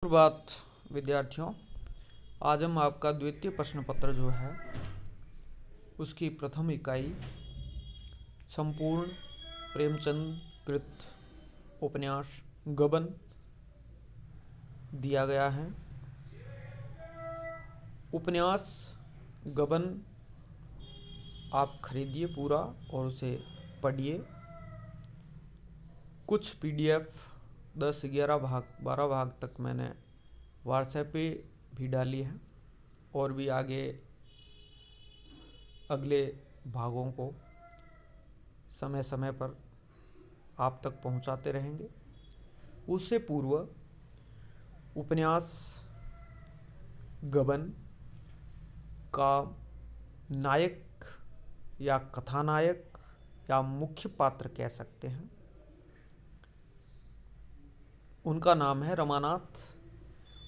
सुप्रभात विद्यार्थियों। आज हम आपका द्वितीय प्रश्न पत्र जो है उसकी प्रथम इकाई संपूर्ण प्रेमचंद कृत उपन्यास गबन दिया गया है। उपन्यास गबन आप खरीदिए पूरा और उसे पढ़िए। कुछ पीडीएफ 10, 11 भाग 12 भाग तक मैंने व्हाट्सएप पे भी डाली है और भी आगे अगले भागों को समय समय पर आप तक पहुंचाते रहेंगे। उससे पूर्व उपन्यास गबन का नायक या कथानायक या मुख्य पात्र कह सकते हैं, उनका नाम है रमानाथ।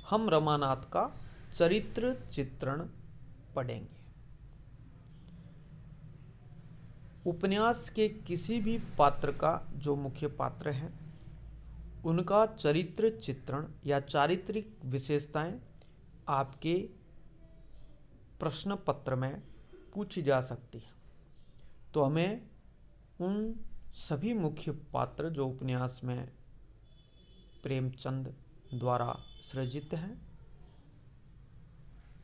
हम रमानाथ का चरित्र चित्रण पढ़ेंगे। उपन्यास के किसी भी पात्र का जो मुख्य पात्र है उनका चरित्र चित्रण या चारित्रिक विशेषताएं आपके प्रश्न पत्र में पूछी जा सकती है। तो हमें उन सभी मुख्य पात्र जो उपन्यास में प्रेमचंद द्वारा सृजित हैं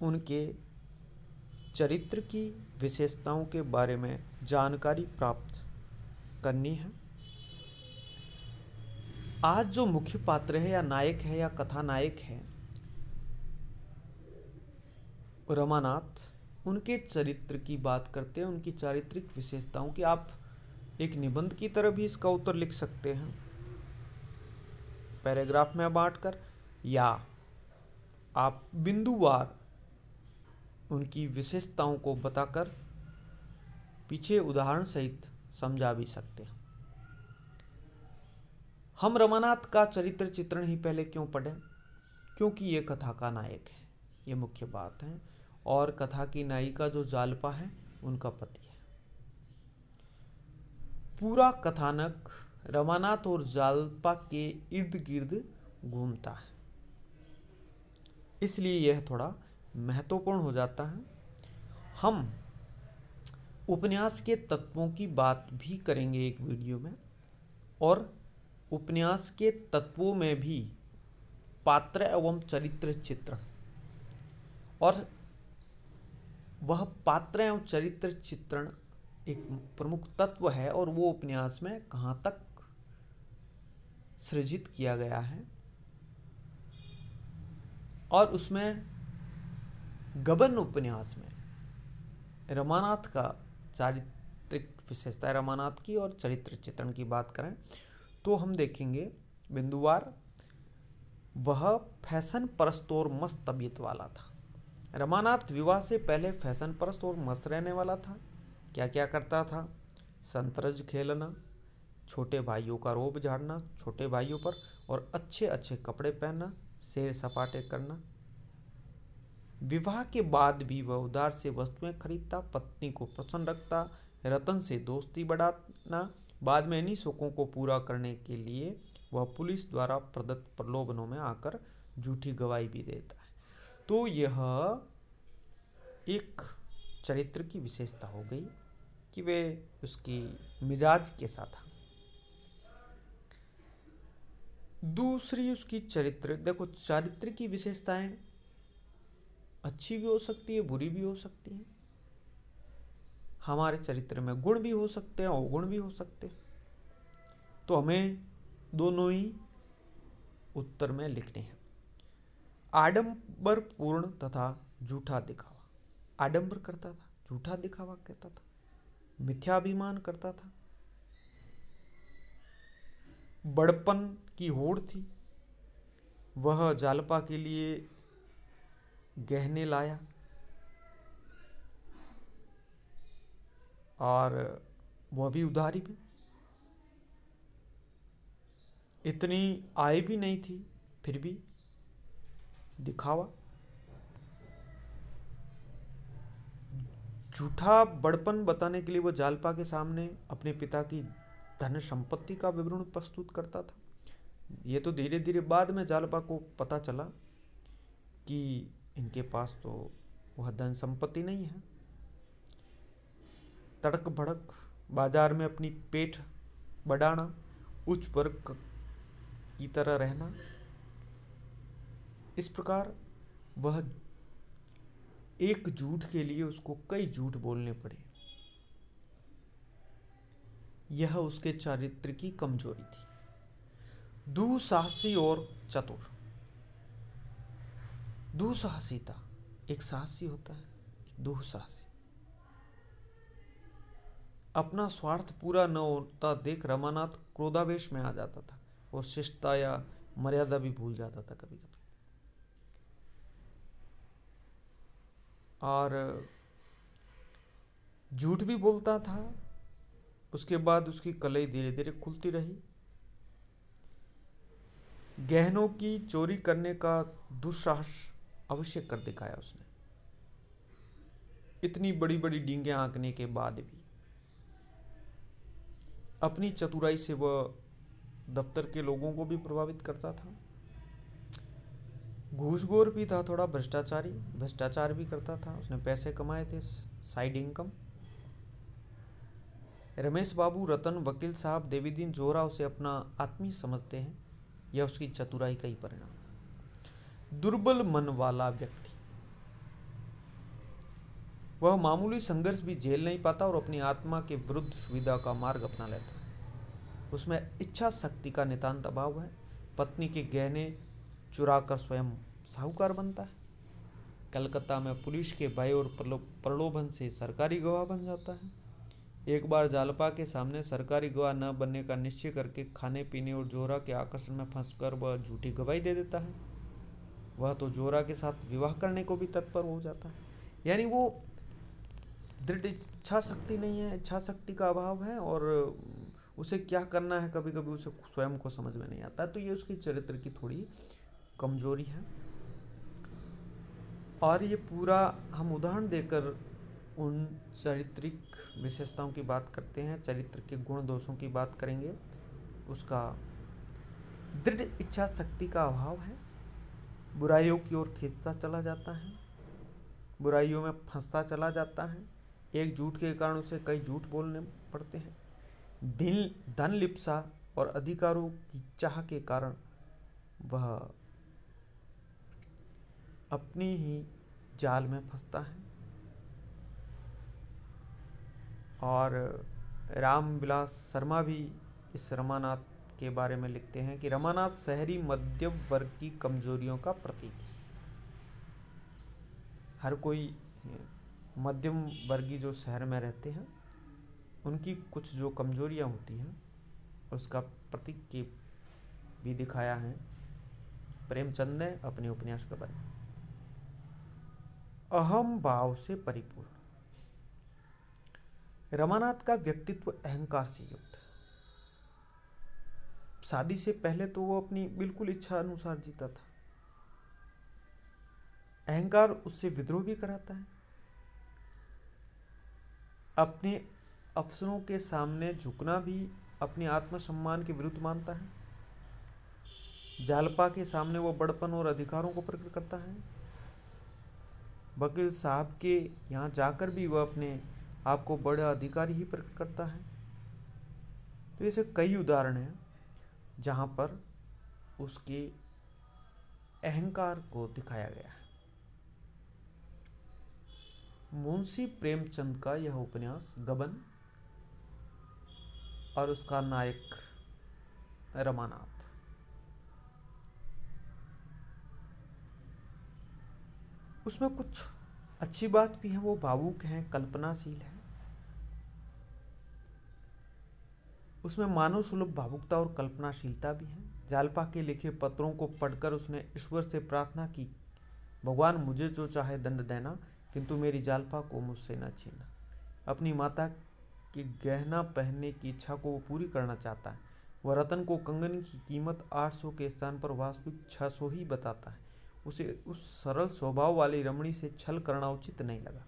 उनके चरित्र की विशेषताओं के बारे में जानकारी प्राप्त करनी है। आज जो मुख्य पात्र है या नायक है या कथानायक है रमानाथ, उनके चरित्र की बात करते हैं, उनकी चारित्रिक विशेषताओं की। आप एक निबंध की तरह भी इसका उत्तर लिख सकते हैं पैराग्राफ में बांटकर, या आप बिंदुवार उनकी विशेषताओं को बताकर पीछे उदाहरण सहित समझा भी सकते हैं। हम रमानाथ का चरित्र चित्रण ही पहले क्यों पढ़ें? क्योंकि ये कथा का नायक है, ये मुख्य बात है, और कथा की नायिका जो जालपा है उनका पति है। पूरा कथानक रमानाथ और जालपा के इर्द गिर्द घूमता है, इसलिए यह थोड़ा महत्वपूर्ण हो जाता है। हम उपन्यास के तत्वों की बात भी करेंगे एक वीडियो में, और उपन्यास के तत्वों में भी पात्र एवं चरित्र चित्रण, और वह पात्र एवं चरित्र चित्रण एक प्रमुख तत्व है और वो उपन्यास में कहाँ तक सृजित किया गया है, और उसमें गबन उपन्यास में रमानाथ का चारित्रिक विशेषता, रमानाथ की और चरित्र चित्रण की बात करें तो हम देखेंगे बिंदुवार, वह फैशन परस्त और मस्त तबीयत वाला था। रमानाथ विवाह से पहले फैशन परस्त और मस्त रहने वाला था। क्या क्या करता था? संतरज खेलना, छोटे भाइयों का रोब झाड़ना छोटे भाइयों पर, और अच्छे अच्छे कपड़े पहनना, सैर सपाटे करना। विवाह के बाद भी वह उधार से वस्तुएं खरीदता, पत्नी को प्रसन्न रखता, रतन से दोस्ती बढ़ाना। बाद में इन्हीं शौकों को पूरा करने के लिए वह पुलिस द्वारा प्रदत्त प्रलोभनों में आकर झूठी गवाही भी देता है। तो यह एक चरित्र की विशेषता हो गई कि वे उसकी मिजाज कैसा था। दूसरी उसकी चरित्र, देखो चारित्र की विशेषताएं अच्छी भी हो सकती है, बुरी भी हो सकती है। हमारे चरित्र में गुण भी हो सकते हैं, अवगुण भी हो सकते हैं। तो हमें दोनों ही उत्तर में लिखने हैं। आडंबर पूर्ण तथा झूठा दिखावा। आडंबर करता था, झूठा दिखावा कहता था, मिथ्याभिमान करता था, बड़पन की होड़ थी। वह जालपा के लिए गहने लाया और वह भी उधारी में। इतनी आय भी नहीं थी, फिर भी दिखावा। झूठा बड़पन बताने के लिए वो जालपा के सामने अपने पिता की धन संपत्ति का विवरण प्रस्तुत करता था। ये तो धीरे धीरे बाद में जालपा को पता चला कि इनके पास तो वह धन संपत्ति नहीं है। तड़क भड़क बाजार में अपनी पेट बढ़ाना, उच्च वर्ग की तरह रहना, इस प्रकार वह एक झूठ के लिए उसको कई झूठ बोलने पड़े। यह उसके चारित्र की कमजोरी थी। दुस्साहसी और चतुर। दुस्साहसिता, एक साहसी होता है, एक दुस्साहसी। अपना स्वार्थ पूरा न होता देख रमानाथ क्रोधावेश में आ जाता था और शिष्टता या मर्यादा भी भूल जाता था कभी कभी। और झूठ भी बोलता था। उसके बाद उसकी कलई धीरे धीरे खुलती रही। गहनों की चोरी करने का दुस्साहस अवश्य कर दिखाया उसने, इतनी बड़ी बड़ी डींगे आंकने के बाद भी। अपनी चतुराई से वह दफ्तर के लोगों को भी प्रभावित करता था। घूसखोर भी था, थोड़ा भ्रष्टाचार भी करता था। उसने पैसे कमाए थे, साइड इनकम। रमेश बाबू, रतन, वकील साहब, देवीदीन जोहरा उसे अपना आत्मी समझते हैं। यह उसकी चतुराई का ही परिणाम। दुर्बल मन वाला व्यक्ति, वह मामूली संघर्ष भी झेल नहीं पाता और अपनी आत्मा के विरुद्ध सुविधा का मार्ग अपना लेता है। उसमें इच्छा शक्ति का नितांत अभाव है। पत्नी के गहने चुराकर स्वयं साहूकार बनता है। कलकत्ता में पुलिस के भय और प्रलोभन से सरकारी गवाह बन जाता है। एक बार जालपा के सामने सरकारी गवाह न बनने का निश्चय करके खाने पीने और जोहरा के आकर्षण में फंसकर वह झूठी गवाही दे देता है। वह तो जोहरा के साथ विवाह करने को भी तत्पर हो जाता है। यानी वो दृढ़ इच्छा शक्ति नहीं है, इच्छा शक्ति का अभाव है और उसे क्या करना है कभी कभी उसे स्वयं को समझ में नहीं आता। तो ये उसकी चरित्र की थोड़ी कमजोरी है। और ये पूरा हम उदाहरण देकर उन चारित्रिक विशेषताओं की बात करते हैं, चरित्र के गुण दोषों की बात करेंगे। उसका दृढ़ इच्छा शक्ति का अभाव है, बुराइयों की ओर खींचता चला जाता है, बुराइयों में फंसता चला जाता है। एक झूठ के कारण उसे कई झूठ बोलने पड़ते हैं। धन लिप्सा और अधिकारों की चाह के कारण वह अपनी ही जाल में फंसता है। और रामविलास शर्मा भी इस रमानाथ के बारे में लिखते हैं कि रमानाथ शहरी मध्यम वर्ग की कमजोरियों का प्रतीक है। हर कोई मध्यम वर्गीय जो शहर में रहते हैं उनकी कुछ जो कमजोरियां होती हैं उसका प्रतीक के भी दिखाया है प्रेमचंद ने अपने उपन्यास के बारे में। अहम भाव से परिपूर्ण। रमानाथ का व्यक्तित्व अहंकार से युक्त। शादी से पहले तो वो अपनी बिल्कुल इच्छा अनुसार जीता था। अहंकार उससे विद्रोह भी कराता है। अपने अफसरों के सामने झुकना भी अपने आत्मसम्मान के विरुद्ध मानता है। जालपा के सामने वो बड़पन और अधिकारों को प्रकट करता है। वकील साहब के यहाँ जाकर भी वह अपने आपको बड़ा अधिकारी ही प्रकट करता है। तो ऐसे कई उदाहरण हैं जहाँ पर उसके अहंकार को दिखाया गया है। मुंशी प्रेमचंद का यह उपन्यास गबन और उसका नायक रमानाथ। उसमें कुछ अच्छी बात भी है, वो भावुक हैं, कल्पनाशील है। उसमें मानव सुलभ भावुकता और कल्पनाशीलता भी है। जालपा के लिखे पत्रों को पढ़कर उसने ईश्वर से प्रार्थना की, भगवान मुझे जो चाहे दंड देना, किंतु मेरी जालपा को मुझसे न छीनना। अपनी माता की गहना पहनने की इच्छा को वो पूरी करना चाहता है। वह रतन को कंगन की कीमत 800 के स्थान पर वास्तविक 600 ही बताता है। उसे उस सरल स्वभाव वाली रमणी से छल करना उचित नहीं लगा।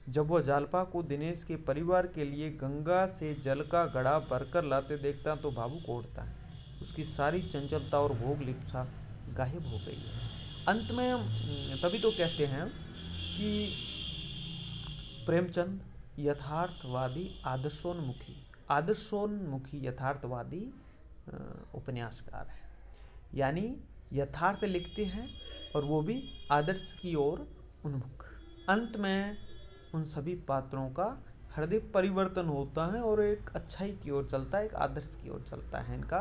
जब वह जालपा को दिनेश के परिवार के लिए गंगा से जल का घड़ा भरकर लाते देखता तो भावुक हो उठता है। उसकी सारी चंचलता और भोग लिप्सा गायब हो गई है। अंत में तभी तो कहते हैं कि प्रेमचंद यथार्थवादी आदर्शोन्मुखी यथार्थवादी उपन्यासकार है। यानी यथार्थ लिखते हैं और वो भी आदर्श की ओर उन्मुख। अंत में उन सभी पात्रों का हृदय परिवर्तन होता है और एक अच्छाई की ओर चलता है, एक आदर्श की ओर चलता है इनका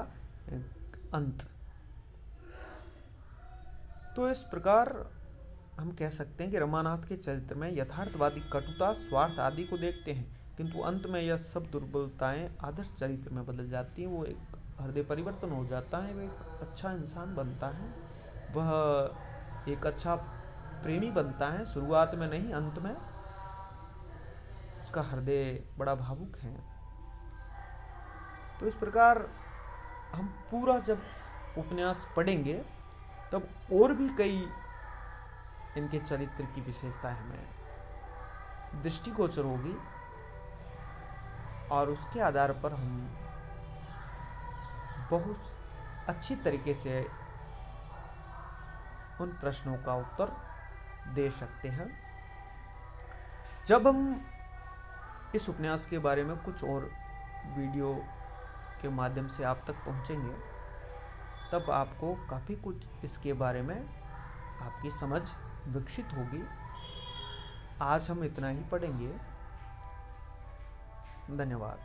अंत। तो इस प्रकार हम कह सकते हैं कि रमानाथ के चरित्र में यथार्थवादी कटुता, स्वार्थ आदि को देखते हैं, किंतु अंत में यह सब दुर्बलताएं आदर्श चरित्र में बदल जाती हैं। वो एक हृदय परिवर्तन हो जाता है, वो एक अच्छा इंसान बनता है, वह एक अच्छा प्रेमी बनता है। शुरुआत में नहीं, अंत में उसका हृदय बड़ा भावुक है। तो इस प्रकार हम पूरा जब उपन्यास पढ़ेंगे तब और भी कई इनके चरित्र की विशेषताएं हमें दृष्टिगोचर होगी और उसके आधार पर हम बहुत अच्छी तरीके से उन प्रश्नों का उत्तर दे सकते हैं। जब हम इस उपन्यास के बारे में कुछ और वीडियो के माध्यम से आप तक पहुंचेंगे, तब आपको काफ़ी कुछ इसके बारे में आपकी समझ विकसित होगी। आज हम इतना ही पढ़ेंगे। धन्यवाद।